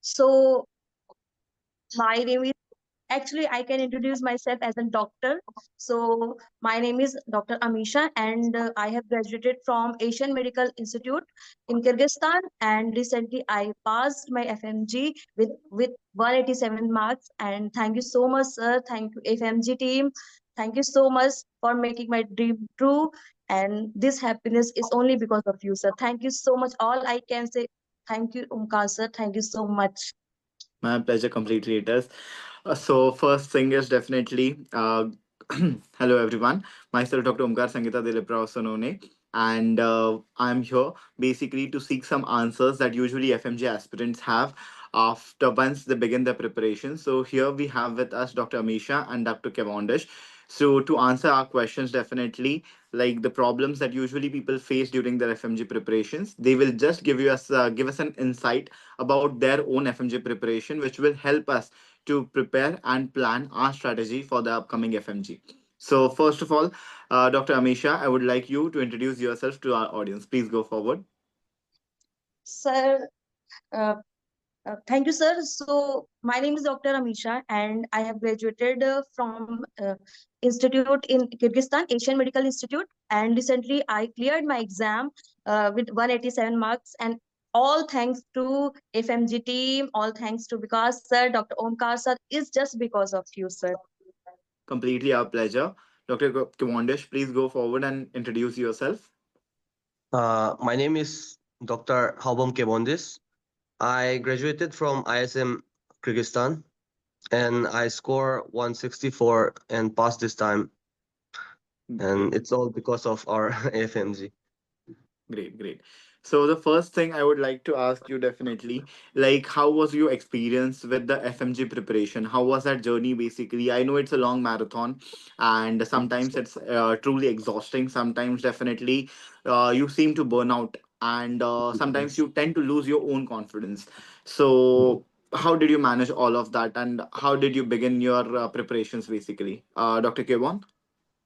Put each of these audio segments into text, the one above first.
So my name is actually I can introduce myself as a doctor. So my name is Dr. Amisha, and I have graduated from Asian Medical Institute in Kyrgyzstan. And recently I passed my FMG with 187 marks. And thank you so much, sir. Thank you, FMG team. Thank you so much for making my dream true. And this happiness is only because of you, sir. Thank you so much. All I can say, thank you, Omkar, sir. Thank you so much. My pleasure completely it is. So first thing is definitely hello everyone. Myself Dr. Omkar Sangita Dilip Sonone, and I'm here basically to seek some answers that usually FMG aspirants have after once they begin their preparation. So here we have with us Dr. Amisha and Dr. Kevandish. So to answer our questions, definitely like the problems that usually people face during their FMG preparations, they will just give us an insight about their own FMG preparation, which will help us to prepare and plan our strategy for the upcoming FMG. So, first of all, Dr. Amisha, I would like you to introduce yourself to our audience. Please go forward. Sir, uh, thank you, sir. So, my name is Dr. Amisha, and I have graduated from Institute in Kyrgyzstan, Asian Medical Institute. And recently, I cleared my exam with 187 marks. And all thanks to FMG team, all thanks to Vikas sir, Dr. Omkar sir, is just because of you, sir. Completely our pleasure. Dr. Kimondish, please go forward and introduce yourself. My name is Dr. Haubom Kebondis. I graduated from ISM Kyrgyzstan and I score 164 and passed this time. And Great. it's all because of our FMG. Great, great. So the first thing I would like to ask you definitely, like how was your experience with the FMG preparation? How was that journey basically? I know it's a long marathon and sometimes it's truly exhausting. Sometimes definitely you seem to burn out and sometimes Yes. you tend to lose your own confidence. So how did you manage all of that and how did you begin your preparations basically? Dr. Kevon?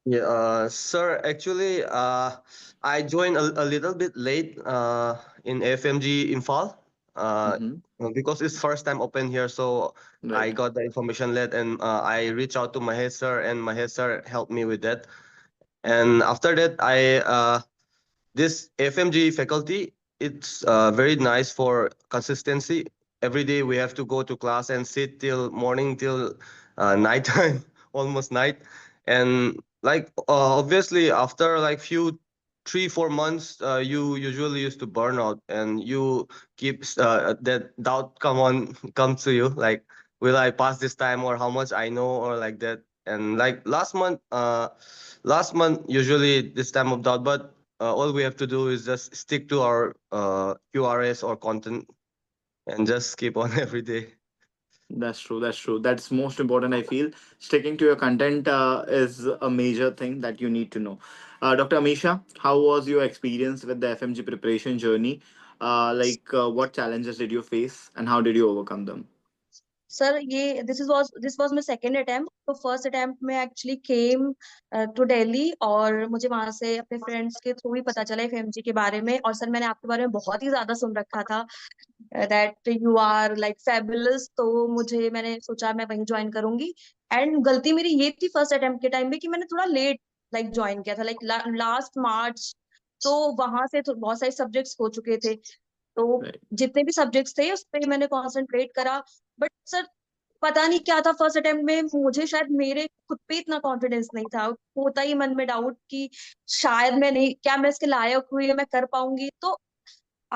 Yeah, sir, actually, I joined a little bit late in FMG Infal Mm-hmm. because it's first time open here. So I Right. got the information late and I reached out to my head sir and my head sir helped me with that. And after that, this FMG faculty, it's very nice for consistency. Every day we have to go to class and sit till morning till nighttime, almost night. And like obviously after like few 3 4 months, you usually used to burn out and you keep that doubt come to you like will I pass this time or how much I know or like that. And like last month usually this time of doubt, but all we have to do is just stick to our QRS or content and just keep on every day. That's true. That's true. That's most important. I feel sticking to your content is a major thing that you need to know. Dr. Amisha, how was your experience with the FMG preparation journey? What challenges did you face, and how did you overcome them? Sir ये this was my second attempt तो first attempt में actually came to Delhi और मुझे वहां से अपने friends के through ही पता चला एफएमजी के बारे में और सर मैंने आपके बारे में बहुत ही ज्यादा सुन रखा था that you are like fabulous तो मुझे मैंने सोचा मैं वहीं ज्वाइन करूंगी एंड गलती मेरी ये थी फर्स्ट अटेम्प्ट के टाइम में कि मैंने थोड़ा लेट लाइक ज्वाइन किया था लाइक लास्ट मार्च तो वहां से तो बहुत सारे सब्जेक्ट्स हो चुके थे तो Right. जितने भी सब्जेक्ट्स थे उस पे मैंने कॉन्सेंट्रेट करा बट सर पता नहीं क्या था फर्स्ट अटेम्प्ट में मुझे शायद मेरे खुद पे इतना कॉन्फिडेंस नहीं था होता ही मन में डाउट कि शायद मैं नहीं क्या मैं इसके लायक हुई मैं कर पाऊंगी तो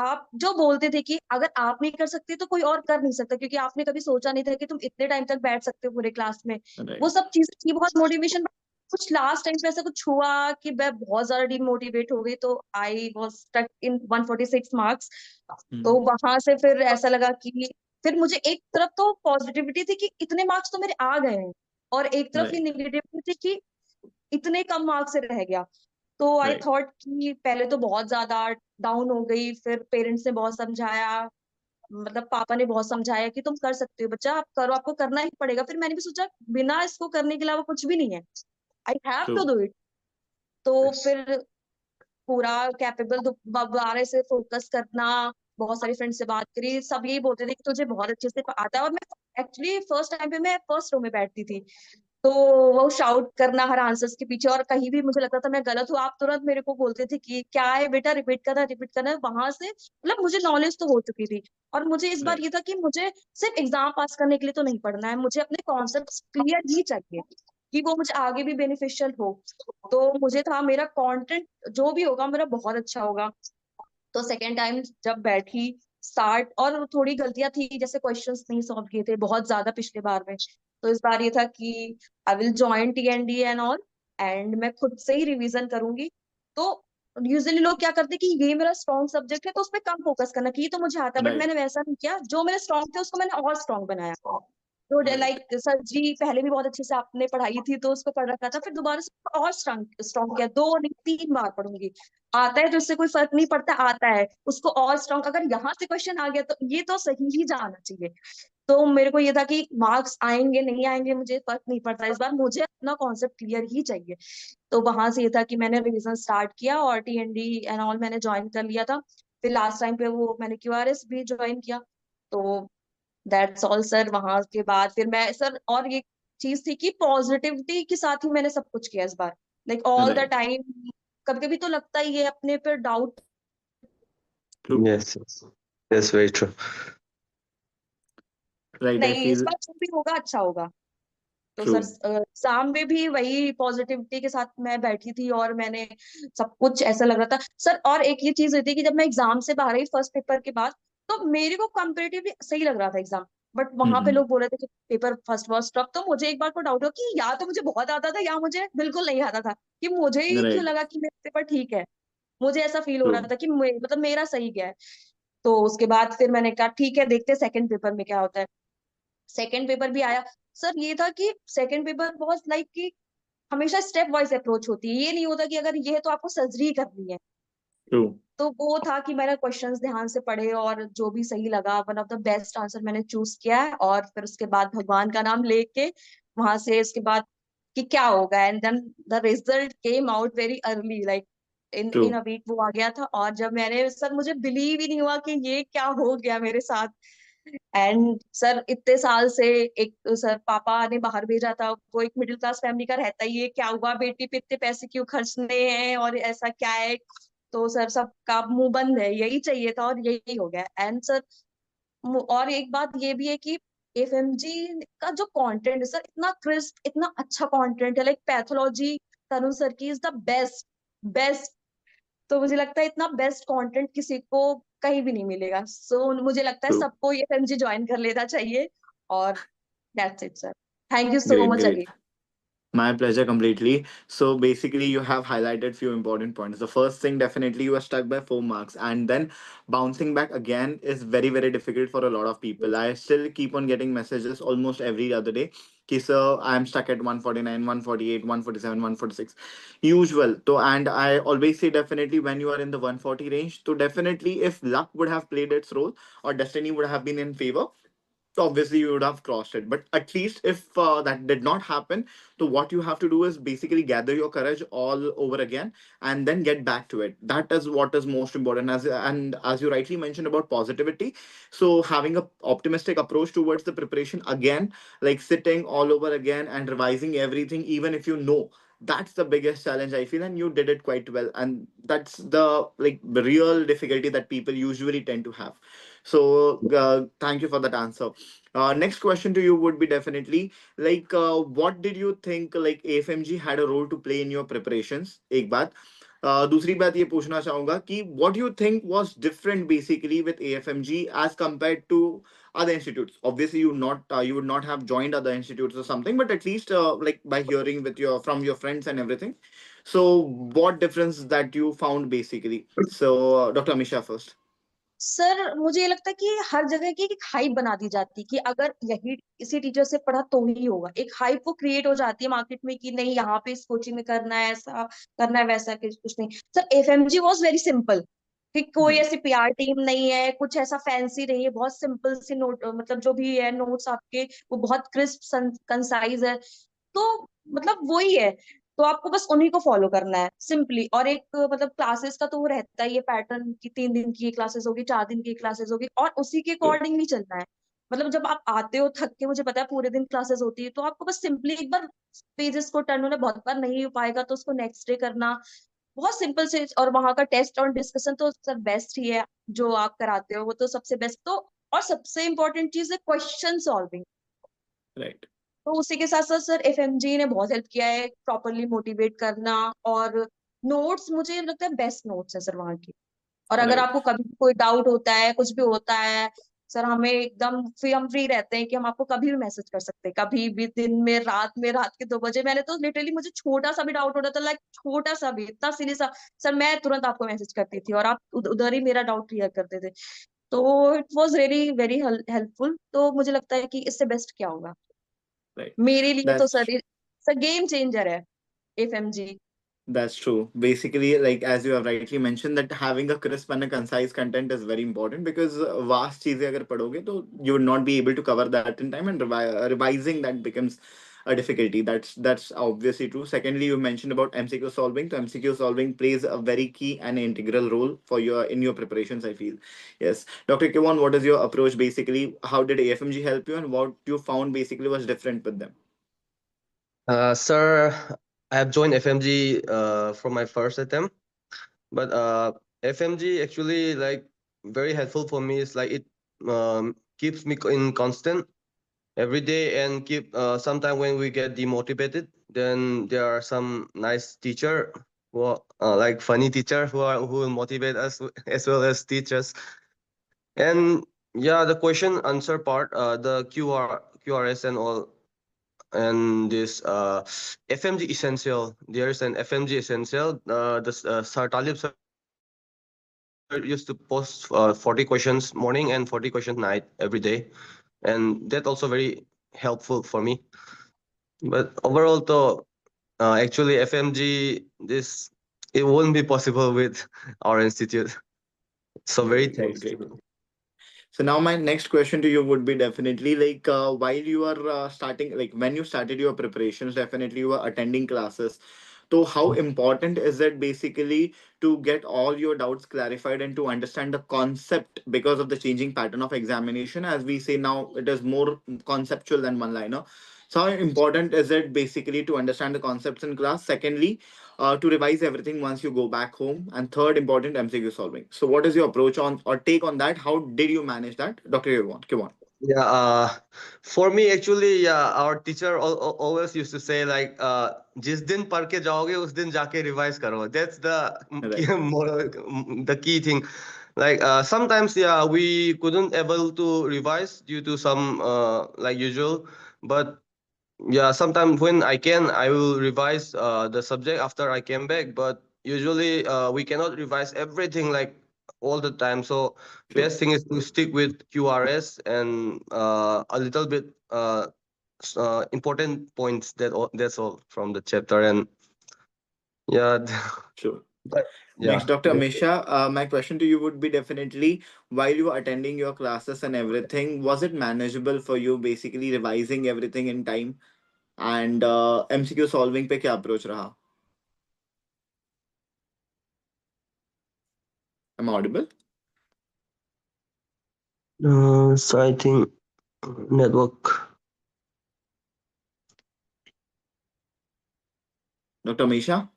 आप जो बोलते थे कि अगर आप नहीं कर सकते तो कोई और कर नहीं सकता क्योंकि आपने कभी सोचा नहीं था कि तुम इतने टाइम तक बैठ सकते हो पूरे क्लास में वो Right. सब चीजें थी बहुत मोटिवेशन कुछ लास्ट टाइम पे ऐसा कुछ हुआ कि मैं बहुत ज्यादा डिमोटिवेट हो गई तो I was stuck in 146 marks तो Hmm. वहां से फिर ऐसा लगा कि फिर मुझे एक तरफ तो पॉजिटिविटी थी कि इतने मार्क्स तो मेरे आ गए हैं और एक तरफ ये Right. निगेटिविटी थी कि इतने कम मार्क्स से रह गया तो आई Right. थॉट कि पहले तो बहुत ज्यादा डाउन हो गई फिर पेरेंट्स ने बहुत समझाया मतलब पापा ने बहुत समझाया कि तुम कर सकते हो बच्चा आप करो आपको करना ही पड़ेगा फिर मैंने भी सोचा बिना इसको करने के अलावा कुछ भी नहीं है I have to True. Do it तो Yes. फिर पूरा कैपेबल दोबारा से फोकस करना बहुत सारी फ्रेंड से बात करी, सब यही बोलते थे कि तुझे बहुत अच्छे से आता है। और मैं एक्चुअली फर्स्ट टाइम पे मैं फर्स्ट रो में बैठती थी, तो वो शाउट करना हर आंसर्स के पीछे, और कहीं भी मुझे लगता था मैं गलत हूँ, आप तुरंत मेरे को बोलते थे कि क्या है बेटा, रिपीट करना है। वहां से मतलब मुझे नॉलेज तो हो चुकी थी। और मुझे इस बार राइट। ये था कि मुझे सिर्फ एग्जाम पास करने के लिए तो नहीं पढ़ना है, मुझे अपने कॉन्सेप्ट क्लियर ही चाहिए कि वो मुझे आगे भी बेनिफिशियल हो। तो मुझे था मेरा कंटेंट जो भी होगा मेरा बहुत अच्छा होगा। तो सेकेंड टाइम जब बैठी स्टार्ट, और थोड़ी गलतियां थी, जैसे क्वेश्चंस नहीं सॉल्व किए थे बहुत ज्यादा पिछले बार में। तो इस बार ये था कि I will join TND and all, and मैं खुद से ही रिवीजन करूंगी। तो यूजुअली लोग क्या करते हैं कि ये मेरा स्ट्रॉन्ग सब्जेक्ट है तो उस पर कम फोकस करना, कि ये तो मुझे आता है, बट राइट। मैंने वैसा नहीं किया। जो मेरे स्ट्रॉन्ग थे उसको मैंने और स्ट्रॉन्ग बनाया। तो राइट। लाइक सर जी पहले भी बहुत अच्छे से आपने पढ़ाई थी तो उसको पढ़ रखा था, फिर दोबारा से और स्ट्रॉन्ग स्ट्रॉन्ग किया, 2 नहीं 3 बार पढ़ूंगी। आता है तो इससे कोई फर्क नहीं पड़ता, आता है उसको और स्ट्रॉन्ग, अगर यहाँ से क्वेश्चन आ गया तो ये तो सही ही जाना चाहिए। तो मेरे को ये था कि मार्क्स आएंगे नहीं आएंगे मुझे फर्क नहीं पड़ता, इस बार मुझे अपना कॉन्सेप्ट क्लियर ही चाहिए। तो वहां से ये था कि मैंने रिवीजन स्टार्ट किया, और TND एंड ऑल मैंने ज्वाइन कर लिया था। फिर लास्ट टाइम पे वो मैंने QRS भी ज्वाइन किया। तो दैट्स ऑल सर। वहां के बाद फिर मैं सर, और ये चीज थी कि पॉजिटिविटी के साथ ही मैंने सब कुछ किया इस बार, like all the right. Time. कभी कभी तो लगता ही है अपने पर doubt. True. Yes, yes, yes, very true. Right, I नहीं, इस फील। बार जो भी होगा अच्छा होगा। तो ट्रू। सर एग्जाम में भी वही पॉजिटिविटी के साथ मैं बैठी थी, और मैंने सब कुछ ऐसा लग रहा था सर। और एक ये चीज होती है कि जब मैं एग्जाम से बाहर आई फर्स्ट पेपर के बाद, तो मेरे को कंपेरेटिवली सही लग रहा था एग्जाम। बट वहां पे हम्म। लोग बोल रहे थे कि पेपर फर्स्ट फर्स्ट टफ। तो मुझे एक बार को डाउट हुआ कि या तो मुझे बहुत आता था या मुझे बिल्कुल नहीं आता था, कि मुझे ही क्यों राइट। लगा कि मेरा पेपर ठीक है। मुझे ऐसा फील हो ट्रू। रहा था कि मतलब मेरा सही गया है। तो उसके बाद फिर मैंने कहा ठीक है, देखते सेकंड पेपर में क्या होता है। सेकंड पेपर भी आया। सर ये था कि सेकंड पेपर बहुत लाइक कि हमेशा स्टेप वाइज अप्रोच होती है, ये नहीं होता कि अगर ये है तो आपको सर्जरी करनी है। ट्रू। तो वो था कि मैंने क्वेश्चंस ध्यान से पढ़े, और जो भी सही लगा one of the best answer मैंने चूज किया है। और फिर उसके बाद भगवान का नाम लेके वहां से उसके बाद कि क्या होगा, and then the result came out very early, like in true. In a week वो आ गया था। और जब मैंने सर, मुझे बिलीव ही नहीं हुआ कि ये क्या हो गया मेरे साथ। एंड सर इतने साल से एक सर पापा ने बाहर भेजा था, वो एक मिडिल क्लास फैमिली का रहता ही है, क्या हुआ बेटी पे इतने पैसे क्यों खर्चने हैं और ऐसा क्या है। तो सर सबका मुंह बंद है, यही चाहिए था और यही हो गया। एंड सर और एक बात ये भी है कि FMG का जो कंटेंट है सर, इतना क्रिस्प इतना अच्छा कंटेंट है, लाइक पैथोलॉजी तरुण सर की इज द बेस्ट बेस्ट। तो मुझे लगता है इतना बेस्ट कंटेंट किसी को कहीं भी नहीं मिलेगा। सो मुझे लगता है ट्रू। सबको ये FMG ज्वाइन कर लेना चाहिए। और that's it sir. Thank you so great, much great. Again. My pleasure completely. So basically, you have highlighted few important points. The first thing, definitely, you are stuck by 4 marks, and then bouncing back again is very, very difficult for a lot of people. I still keep on getting messages almost every other day. Ki sir, I am stuck at 149, 148, 147, 146. Usual. So, and I always say definitely when you are in the 140 range, so definitely if luck would have played its role or destiny would have been in favor, so obviously you would have crossed it. But at least if that did not happen, so what you have to do is basically gather your courage all over again and then get back to it. That is what is most important. As you rightly mentioned about positivity, so having a optimistic approach towards the preparation again, like sitting all over again and revising everything, even if you know, that's the biggest challenge I feel, and you did it quite well. And that's the like the real difficulty that people usually tend to have. So thank you for that answer. Next question to you would be definitely like, what did you think like AFMG had a role to play in your preparations? एक बात. दूसरी बात ये पूछना चाहूंगा कि what do you think was different basically with AFMG as compared to other institutes? Obviously, you would not have joined other institutes or something, but at least like by hearing with your from your friends and everything. So, what difference that you found basically? So, Dr. Amisha first. Sir मुझे ये लगता है कि हर जगह की एक hype बना दी जाती है कि अगर यही इसी टीचर से पढ़ा तो ही होगा, एक हाइप वो क्रिएट हो जाती है मार्केट में कि नहीं यहाँ पे इस कोचिंग में करना है, ऐसा करना है, वैसा कुछ नहीं। Sir FMG was very simple, कि कोई Right. ऐसी PR टीम नहीं है, कुछ ऐसा फैंसी नहीं है, बहुत सिंपल सी नोट, मतलब जो भी है नोट्स आपके वो बहुत क्रिस्प कंसाइज है। तो मतलब वही है। तो आपको बस उन्हीं को फॉलो करना है सिंपली। और एक मतलब क्लासेस का तो वो रहता है ये पैटर्न कि 3 दिन की क्लासेस होगी, 4 दिन की क्लासेस होगी, और उसी के True. अकॉर्डिंग नहीं चलना है। मतलब जब आप आते हो थक के, मुझे पता है पूरे दिन क्लासेस होती है, तो आपको बस सिंपली एक बार पेजेस को टर्न होना, बहुत बार नहीं हो पाएगा तो उसको नेक्स्ट डे करना, बहुत सिंपल से। और वहां का टेस्ट और डिस्कशन तो सर बेस्ट ही है जो आप कराते हो, वो तो सबसे बेस्ट। तो और सबसे इम्पोर्टेंट चीज है क्वेश्चन सॉल्विंग। Right. तो उसी के साथ साथ सर एफएमजी ने बहुत हेल्प किया है प्रॉपरली मोटिवेट करना। और नोट्स मुझे लगता है बेस्ट नोट्स है सर वहाँ की। और अगर Right. आपको कभी कोई डाउट होता है, कुछ भी होता है सर, हमें एकदम फ्री, हम फ्री रहते हैं कि हम आपको कभी भी मैसेज कर सकते हैं, कभी भी, दिन में, रात के 2 बजे। मैंने तो लिटरली, मुझे छोटा सा भी डाउट होता था, लाइक छोटा सा भी, इतना सीरियस सा, सर मैं तुरंत आपको मैसेज करती थी और आप उधर ही मेरा डाउट क्लियर करते थे। तो it was really very helpful. तो मुझे लगता है कि इससे बेस्ट क्या होगा Right. मेरे लिए। तो That's सर गेम चेंजर है FMG. That's true. Basically, like as you have rightly mentioned, that having a crisp and a concise content is very important because vast चीजें अगर पढ़ोगे तो you would not be able to cover that in time, and revising that becomes a difficulty. That's obviously true. Secondly, you mentioned about MCQ solving. So MCQ solving plays a very key and integral role for your in your preparations, I feel. Yes, Dr. Kiwan, what is your approach basically? How did AFMG help you, and what you found basically was different with them? Sir, I have joined FMG from my first attempt, but FMG actually like very helpful for me. It's like it keeps me in constant every day and keep sometimes when we get demotivated, then there are some nice teacher who are, like funny teacher who will motivate us as well as teachers. And yeah, the question answer part, the QRS and all, and this FMG essential. There is an FMG essential. Sir Talib sir used to post 40 questions morning and 40 questions night every day, and that also very helpful for me. But overall, though, actually FMG this it won't be possible with our institute. So very Great, great, thanks. great. So now my next question to you would be definitely like while you are starting, like when you started your preparations, definitely you were attending classes. So how important is it basically to get all your doubts clarified and to understand the concept because of the changing pattern of examination? As we say now, it is more conceptual than one liner. So how important is it basically to understand the concepts in class? Secondly, to revise everything once you go back home, and third important, MCQ solving. So what is your approach on or take on that? How did you manage that, Dr. Kivan? Yeah, for me actually, yeah, our teacher always used to say like, जिस दिन पढ़ के जाओगे उस दिन जाके revise करो. That's the key, Right. the key thing. Like sometimes, yeah, we couldn't able to revise due to some like usual, but yeah, sometimes when I can, I will revise the subject after I came back. But usually, we cannot revise everything like all the time. So True. best thing is to stick with QRS and a little bit important points. That's all from the chapter. And yeah, True. but Next, yeah. Dr. Amisha, my question to you would be definitely while you were attending your classes and everything, was it manageable for you basically revising everything in time? And MCQ solving पे क्या approach रहा? Am I audible? So I think network. Dr. Amisha?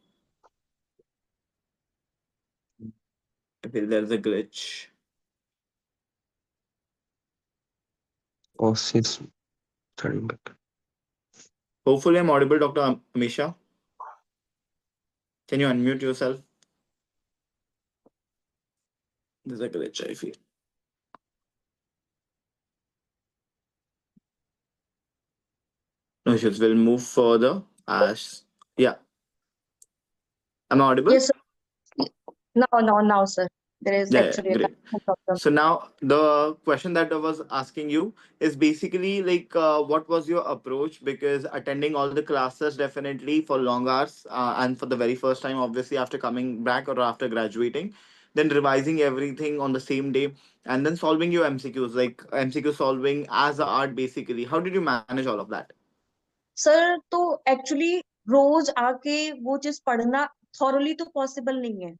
I feel there's a glitch. Oh, she's turning back. Hopefully, I'm audible, Dr. Amisha. Can you unmute yourself? There's a glitch, I feel. No issues. We'll move further as yeah. Am I audible? Yes, sir. Now, sir. There is Yeah, actually a great. connection problem. So now the question that I was asking you is basically like what was your approach? Because attending all the classes definitely for long hours and for the very first time, obviously after coming back or after graduating, then revising everything on the same day and then solving your MCQs, like MCQ solving as a art basically. How did you manage all of that? Sir तो actually रोज आके वो चीज पढ़ना thoroughly तो possible नहीं है,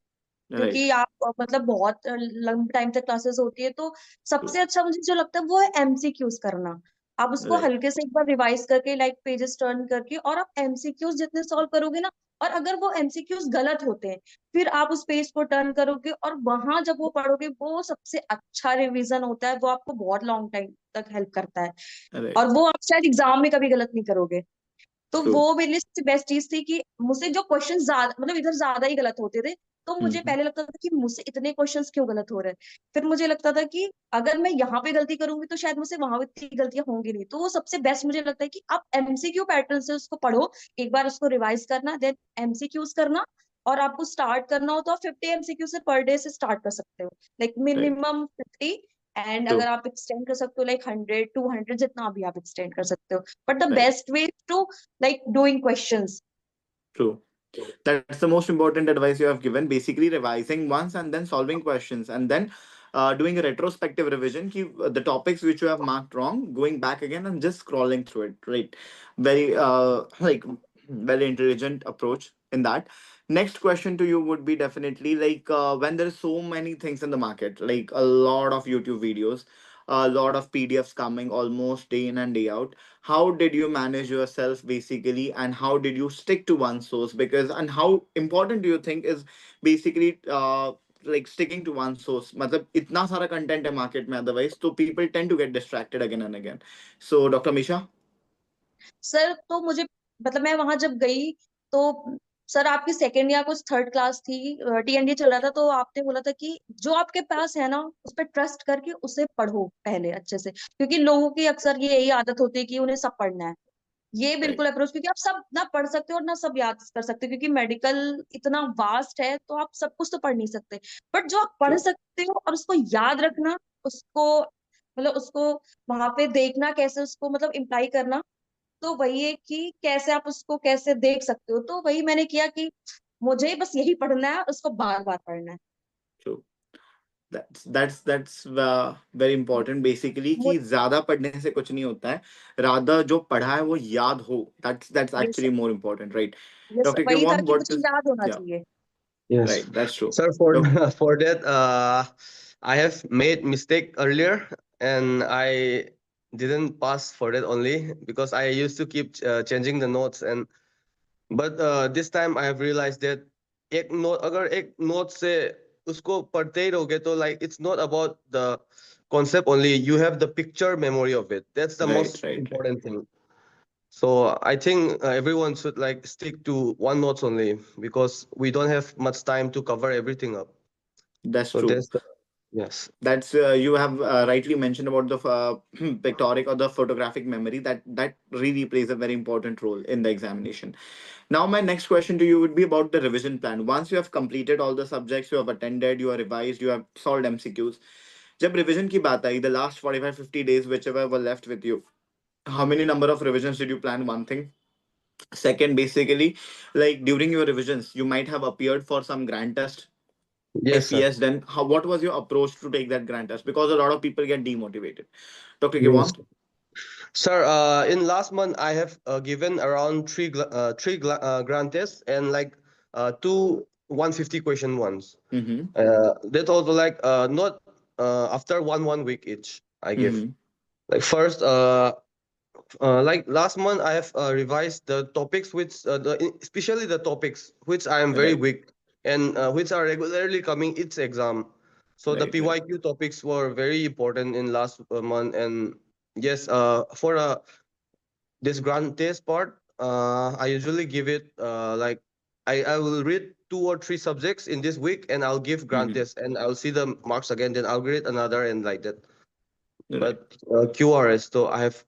Right. क्योंकि आप मतलब बहुत लंबे टाइम तक क्लासेस होती है। तो True. सबसे अच्छा मुझे जो लगता है वो है एमसीक्यूज करना। आप उसको Right. हल्के से एक बार रिवाइज करके, लाइक पेजेस टर्न करके, और आप एमसीक्यूज जितने सॉल्व करोगे ना, और अगर वो एमसीक्यूज गलत होते हैं, फिर आप उस पेज को टर्न करोगे और वहां जब वो पढ़ोगे, वो सबसे अच्छा रिवीजन होता है, वो आपको बहुत लॉन्ग टाइम तक हेल्प करता है। Right. और वो आप शायद एग्जाम में कभी गलत नहीं करोगे। तो True. वो मेरे लिए सबसे बेस्ट चीज थी कि मुझसे जो क्वेश्चन ज्यादा, मतलब इधर ज्यादा ही गलत होते थे, तो मुझे Mm-hmm. पहले लगता था कि मुझसे इतने क्वेश्चंस क्यों गलत हो रहे हैं। फिर मुझे लगता था कि अगर मैं यहाँ पे गलती करूंगी तो शायद मुझसे वहां इतनी गलतियां होंगी नहीं। तो वो सबसे बेस्ट मुझे लगता है कि आप एमसीक्यू पैटर्न से उसको पढ़ो, एक बार उसको रिवाइज करना, देन एमसीक्यूज करना, और आपको स्टार्ट करना हो तो आप 50 एमसीक्यू से पर डे से स्टार्ट कर सकते हो, लाइक Right. मिनिमम 50। एंड अगर True. आप एक्सटेंड कर सकते हो लाइक 100 200, जितना भी आप एक्सटेंड कर सकते हो, but the Right. Best way to like doing questions. True. That's the most important advice you have given. Basically, revising once and then solving questions, and then doing a retrospective revision. The topics which you have marked wrong, going back again and just scrolling through it. Right. Very like very intelligent approach in that. Next question to you would be definitely like when there is so many things in the market, like a lot of YouTube videos, a lot of PDFs coming almost day in and day out. How did you manage yourself basically, and how did you stick to one source? Because and how important do you think is basically like sticking to one source? मतलब इतना सारा content है market में otherwise, so people tend to get distracted again and again. So Dr. Misha. Sir तो मुझे, मतलब मैं वहां जब गई तो सर आपकी सेकेंड या कुछ थर्ड क्लास थी, टीएनडी चल रहा था, तो आपने बोला था कि जो आपके पास है ना उस पर ट्रस्ट करके उसे पढ़ो पहले अच्छे से, क्योंकि लोगों की अक्सर ये यही आदत होती है कि उन्हें सब पढ़ना है। ये Right. बिल्कुल अप्रोच, क्योंकि आप सब ना पढ़ सकते हो और ना सब याद कर सकते हो, क्योंकि मेडिकल इतना वास्ट है, तो आप सब कुछ तो पढ़ नहीं सकते। बट जो आप पढ़ True. सकते हो और उसको याद रखना, उसको मतलब उसको वहां पे देखना, कैसे उसको मतलब इम्प्लाई करना, तो वही है कि कैसे आप उसको कैसे देख सकते हो। तो वही मैंने किया कि मुझे बस यही पढ़ना है, उसको बार बार पढ़ना है। True. That's very important basically कि ज्यादा पढ़ने से कुछ नहीं होता है, rather जो पढ़ा है वो याद हो. That's ये actually more important, right? Yes, Dr. वही था Kiwan, कि what मुझे is याद होना yeah, चाहिए। Yes. right, that's true. Sir, for Doc, for that, I have made mistake earlier, and I didn't pass for that only because I used to keep changing the notes. And but this time I have realized that एक note अगर एक note से उसको पढ़ते ही रहोगे तो like it's not about the concept only. You have the picture memory of it. That's the right, most right, right. important thing. So I think everyone should like stick to one notes only because we don't have much time to cover everything up. That's So true. that's the, yes. That's you have rightly mentioned about the pictoric or the photographic memory. That really plays a very important role in the examination. Now, my next question to you would be about the revision plan. Once you have completed all the subjects, you have attended, you have revised, you have solved MCQs. जब revision की बात आई, the last 45-50 days, whichever were left with you, how many number of revisions did you plan? One thing. Second, basically, like during your revisions, you might have appeared for some grand test. Yes, If sir. yes, then what was your approach to take that grand test? Because a lot of people get demotivated. Dr. Yes. Kiwan? Sir, in last month I have given around three grant tests and like two 150 question ones. Mm-hmm. That also like not after one week each I give. Mm-hmm. Like first like last month I have revised the topics which especially the topics which I am very Right, weak and which are regularly coming each exam. So the right, right. PYQ topics were very important in last month. And yes, for this grant test part, I usually give it like I will read two or three subjects in this week and I'll give grant Mm-hmm. test and I'll see the marks again. Then I'll grade another and like that. Right. But QRS, so I have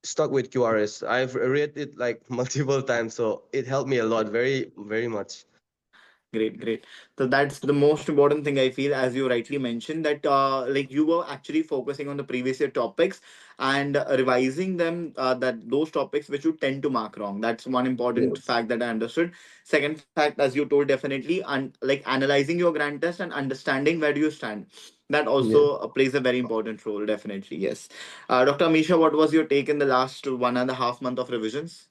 stuck with QRS. I've read it like multiple times, so it helped me a lot, very, very much. Great, great. So that's the most important thing I feel, as you rightly mentioned, that like you were actually focusing on the previous year topics and revising them, that those topics which you tend to mark wrong. That's one important Yes. fact that I understood. Second fact, as you told, definitely, and like analyzing your grand test and understanding where do you stand. That Yeah. also plays a very important role, definitely. Yes. Dr. Amisha, what was your take in the last 1.5 month of revisions?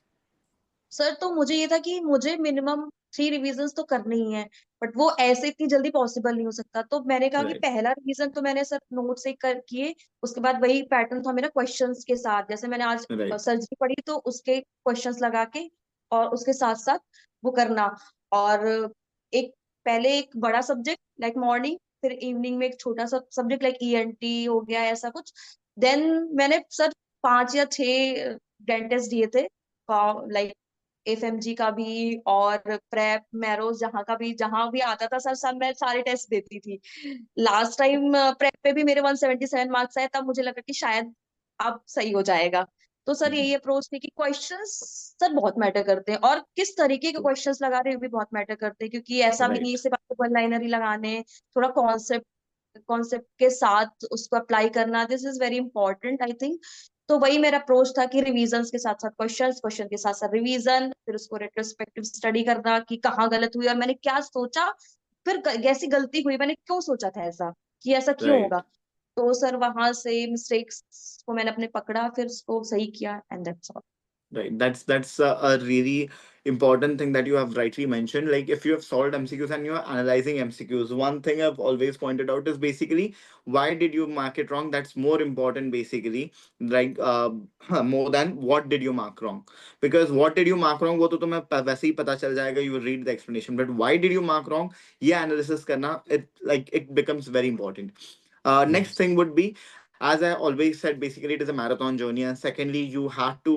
Sir तो मुझे ये था कि मुझे minimum 3 revision तो करने ही है, but वो ऐसे इतनी जल्दी पॉसिबल नहीं हो सकता। तो मैंने कहा कि राइट पहला रिवीजन तो मैंने सर नोट से कर किए, उसके बाद वही पैटर्न था मेरा क्वेश्चंस के साथ, जैसे मैंने आज राइट सर्जरी पढ़ी तो उसके क्वेश्चंस लगा के और उसके साथ साथ वो करना। और एक पहले एक बड़ा सब्जेक्ट लाइक मॉर्निंग, फिर इवनिंग में एक छोटा सा सब्जेक्ट लाइक ईएनटी हो गया ऐसा कुछ। देन मैंने सर 5 या 6 डेंटिस्ट दिए थे, लाइक एफएमजी का भी और प्रेप मैरोज, जहां भी आता था सर, सब मैं सारे टेस्ट देती थी। लास्ट टाइम प्रेप पे भी मेरे 177 मार्क्स आए, तब मुझे लगा कि शायद अब सही हो जाएगा। तो सर यही अप्रोच थी कि क्वेश्चंस सर बहुत मैटर करते हैं, और किस तरीके के क्वेश्चंस लगा रहे हैं वो भी बहुत मैटर करते हैं, क्योंकि ऐसा भी नहीं है राइट सिर्फ आपको वन लाइनर ही लगाने हैं। थोड़ा कॉन्सेप्ट कॉन्सेप्ट के साथ उसको अप्लाई करना, this is very important I think. तो वही मेरा अप्रोच था कि रिवीजन के साथ साथ क्वेश्चंस, क्वेश्चन के साथ साथ रिवीजन, फिर उसको रेट्रोस्पेक्टिव स्टडी करना कि कहाँ गलत हुई और मैंने क्या सोचा, फिर कैसी गलती हुई, मैंने क्यों सोचा था ऐसा, कि ऐसा क्यों राइट होगा। तो सर वहां से मिस्टेक्स को मैंने अपने पकड़ा, फिर उसको सही किया, and that's all. Right. That's a really important thing that you have rightly mentioned. Like if you have solved MCQs and you are analyzing MCQs, one thing I've always pointed out is basically why did you mark it wrong? That's more important basically. Like more than what did you mark wrong? Because what did you mark wrong? वो तो तुम्हें वैसे ही पता चल जाएगा. You will read the explanation. But why did you mark wrong? ये analysis करना, it becomes very important. Next thing would be, as I always said, basically it is a marathon journey, and secondly, you had to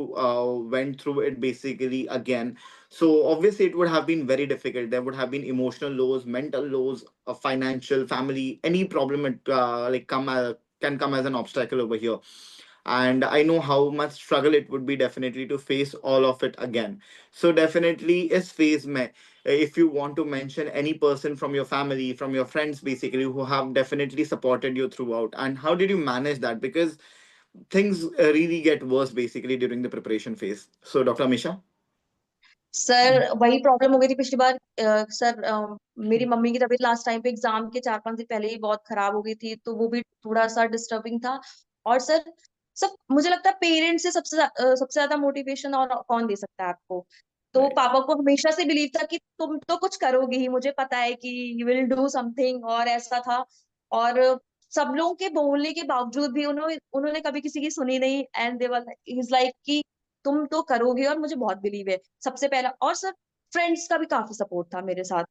went through it basically again. So obviously, it would have been very difficult. There would have been emotional lows, mental lows, financial, family, any problem like can come as an obstacle over here. And I know how much struggle it would be definitely to face all of it again. So definitely, is phase mein, if you want to mention any person from your family, from your friends basically, who have definitely supported you throughout, and how did you manage that? Because things really get worse basically during the preparation phase. So Dr. Amisha. Sir वही problem हो गई थी पिछली बार। Sir मेरी mummy की तबीयत last time पे exam के 4-5 दिन पहले ही बहुत खराब हो गई थी, तो वो भी थोड़ा सा डिस्टर्बिंग था। और सर सब मुझे लगता है पेरेंट्स से सबसे ज्यादा मोटिवेशन और कौन दे सकता है आपको। तो Right. पापा को हमेशा से बिलीव था कि तुम तो कुछ करोगे ही, मुझे पता है कि यू विल डू समथिंग, और ऐसा था। और सब लोगों के बोलने के बावजूद भी उन्होंने उन्होंने कभी किसी की सुनी नहीं, and they were is like कि तुम तो करोगे, और मुझे बहुत बिलीव है सबसे पहला। और सर फ्रेंड्स का भी काफी सपोर्ट था मेरे साथ,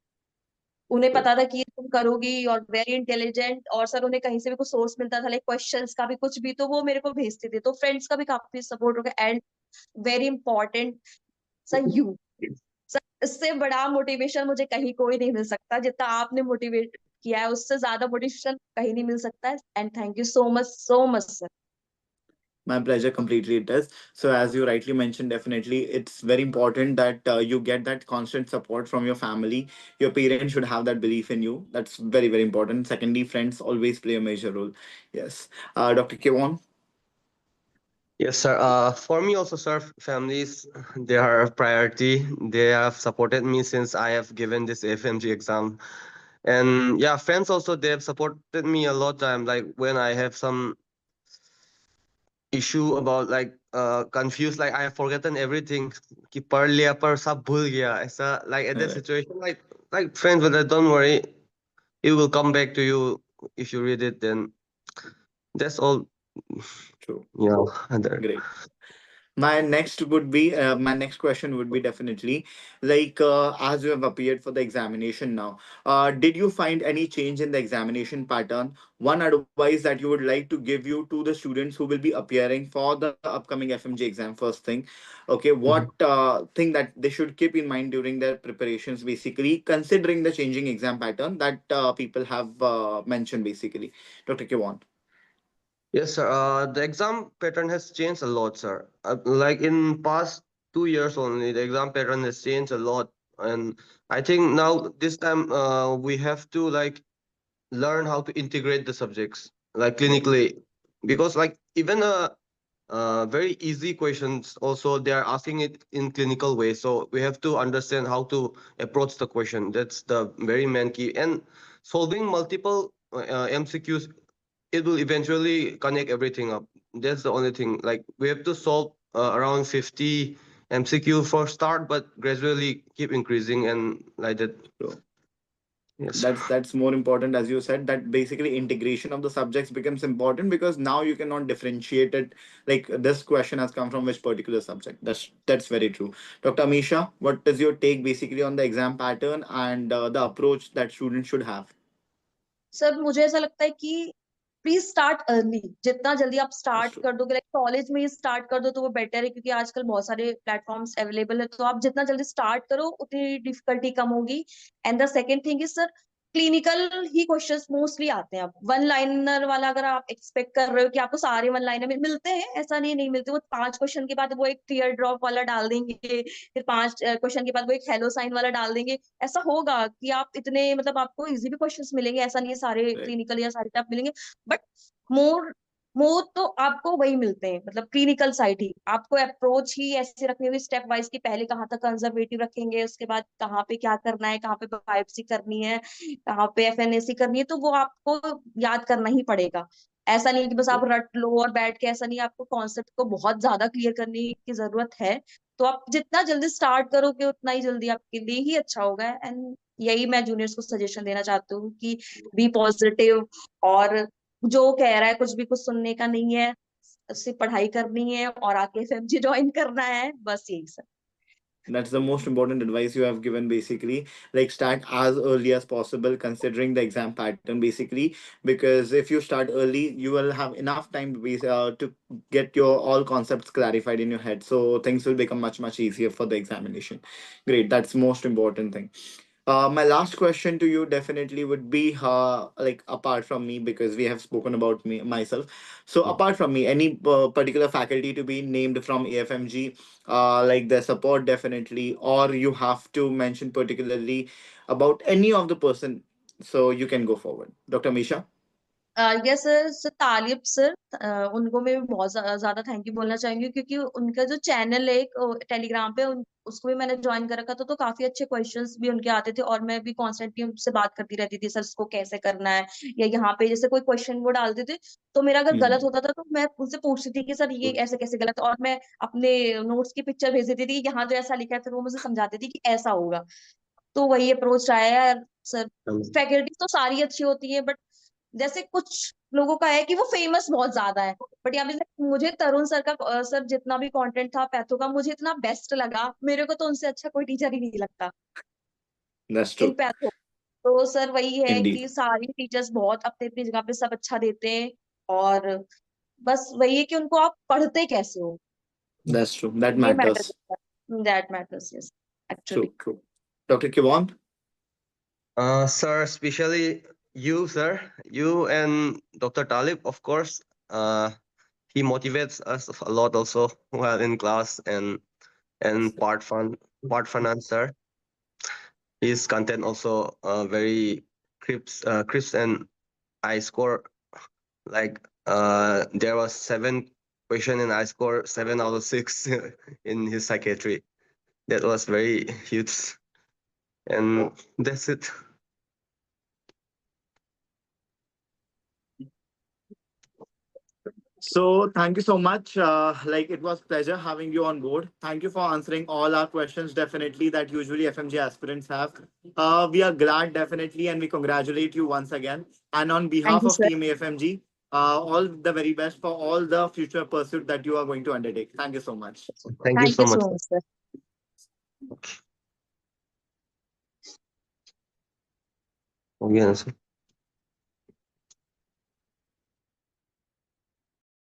उन्हें Good. पता था कि तुम करोगी, और वेरी इंटेलिजेंट। और सर उन्हें कहीं से भी कुछ सोर्स मिलता था लाइक क्वेश्चंस का भी कुछ भी, तो वो मेरे को भेजते थे। तो फ्रेंड्स का भी काफी सपोर्ट हो गया, and very important sir you. Sir इससे बड़ा मोटिवेशन मुझे कहीं कोई नहीं मिल सकता, जितना आपने मोटिवेट किया है उससे ज्यादा मोटिवेशन कहीं नहीं मिल सकता है। And thank you so much sir. My pleasure, completely it is. So, as you rightly mentioned, definitely it's very important that you get that constant support from your family. Your parents should have that belief in you. That's very, very important. Secondly, friends always play a major role. Yes. Dr. Kevon. Yes, sir. For me also, sir, families, they are a priority. They have supported me since I have given this FMG exam. And yeah, friends also, they have supported me a lot time. Like when I have some issue about like confused, like I have forgotten everything. कि पढ़ लिया पर सब भूल गया. ऐसा, like at that Right. situation, like friends, but don't worry, it will come back to you if you read it. Then that's all. True. Yeah. Other. Great. My next question would be definitely like as you have appeared for the examination now, did you find any change in the examination pattern? One advice that you would like to give you to the students who will be appearing for the upcoming FMG exam, first thing. Okay, what thing that they should keep in mind during their preparations, basically considering the changing exam pattern that people have mentioned basically. Dr. Kiwan. Yes, sir. The exam pattern has changed a lot, sir. Like in past 2 years only, the exam pattern has changed a lot, and I think now this time we have to like learn how to integrate the subjects like Right. clinically, because like even very easy questions also they are asking it in clinical way. So we have to understand how to approach the question. That's the very main key. And solving multiple MCQs, it will eventually connect everything up. That's the only thing. Like we have to solve around 50 MCQ for start, but gradually keep increasing and like that. True. Yes. That's more important, as you said, that basically integration of the subjects becomes important, because now you cannot differentiate it, like this question has come from which particular subject. That's very true. Dr. Amisha, what is your take basically on the exam pattern and the approach that students should have? Sir मुझे ऐसा लगता है कि please start early, जितना जल्दी आप That's start true. कर दोगे, लाइक कॉलेज में ही स्टार्ट कर दो तो वो बेटर है, क्योंकि आजकल बहुत सारे प्लेटफॉर्म्स अवेलेबल है, तो आप जितना जल्दी स्टार्ट करो उतनी डिफिकल्टी कम होगी। And the second thing is sir, clinical he questions mostly आते हैं। अब वन लाइनर वाला अगर आप एक्सपेक्ट कर रहे हो कि आपको सारे वन लाइनर में मिलते हैं, ऐसा नहीं मिलते। वो 5 क्वेश्चन के बाद वो एक टीयर ड्रॉप वाला डाल देंगे, फिर 5 क्वेश्चन के बाद वो एक हेलो साइन वाला डाल देंगे। ऐसा होगा कि आप इतने, मतलब आपको इजी भी क्वेश्चंस मिलेंगे, ऐसा नहीं है सारे Right. क्लिनिकल या सारे टाइप मिलेंगे, बट मोर मोर तो आपको वही मिलते हैं, मतलब क्लिनिकल साइड ही। आपको अप्रोच ही ऐसे रखनी होगी स्टेप वाइज, कि पहले कहाँ तक कंजर्वेटिव रखेंगे, उसके बाद कहाँ पे क्या करना है, कहाँ पे बायोप्सी करनी है, कहाँ पे एफएनएसी करनी है, तो वो आपको याद करना ही पड़ेगा। ऐसा नहीं कि बस आप रट लो और बैठ के, ऐसा नहीं, आपको कॉन्सेप्ट को बहुत ज्यादा क्लियर करने की जरूरत है। तो आप जितना जल्दी स्टार्ट करोगे उतना ही जल्दी आपके लिए ही अच्छा होगा। एंड यही मैं जूनियर्स को सजेशन देना चाहती हूँ कि बी पॉजिटिव, और जो कह रहा है कुछ भी कुछ सुनने का नहीं है, सिर्फ पढ़ाई करनी है और आके एफएमजी ज्वाइन करना है, बस यही sir. That's the most important advice you have given, basically. Like, start as early as possible, considering the exam pattern, basically. Because if you start early, you will have enough time to get your all concepts clarified in your head. So things will become much easier for the examination. Great. That's most important thing. My last question to you definitely would be like, apart from me, because we have spoken about me myself. So apart from me, any particular faculty to be named from AFMG, like the support definitely, or you have to mention particularly about any of the person. So you can go forward, Dr. Misha. Yes sir, Talib sir, उनको मैं भी बहुत ज्यादा thank you बोलना चाहूंगी, क्योंकि उनका जो चैनल है एक टेलीग्राम पे, उसको भी मैंने ज्वाइन कर रखा था, तो काफी अच्छे क्वेश्चंस भी उनके आते थे, और मैं भी कॉन्स्टेंटली उनसे बात करती रहती थी, सर इसको कैसे करना है, या यहाँ पे जैसे कोई क्वेश्चन वो डालते थे, तो मेरा अगर गलत Hmm. होता था तो मैं उनसे पूछती थी कि सर ये ऐसे कैसे गलत, और मैं अपने नोट्स की पिक्चर भेज देती थी, यहाँ जो ऐसा लिखा है, फिर वो मुझे समझाती थी कि ऐसा होगा। तो वही अप्रोच आया है सर। फैकल्टी तो सारी अच्छी होती है, बट जैसे कुछ लोगों का है कि वो फेमस बहुत ज्यादा है, बट यहाँ पे मुझे तरुण सर का, सर जितना भी कंटेंट था पैथो का, मुझे इतना बेस्ट लगा, मेरे को तो उनसे अच्छा कोई टीचर ही नहीं लगता That's इन true. पैथो। तो सर वही है Indeed. कि सारी टीचर्स बहुत अपनी अपनी जगह पे सब अच्छा देते हैं, और बस वही है कि उनको आप पढ़ते कैसे हो, That's true. That ये मैटर matters. करता है, that matters yes actually. True. True. Dr. Kivon. Sir, especially you, sir, you and Dr. Talib, of course. He motivates us a lot also while in class and part finance, sir. His content also very crisp, and I score like there was 7 question and I score 7 out of 6 in his psychiatry. That was very huge, and that's it. So thank you so much. Like, it was pleasure having you on board. Thank you for answering all our questions. Definitely that usually FMG aspirants have. We are glad definitely, and we congratulate you once again. And on thank behalf you of sir. Team AFMG, all the very best for all the future pursuit that you are going to undertake. Thank you so much. Thank you thank so you much, so sir. Much sir. Okay, sir.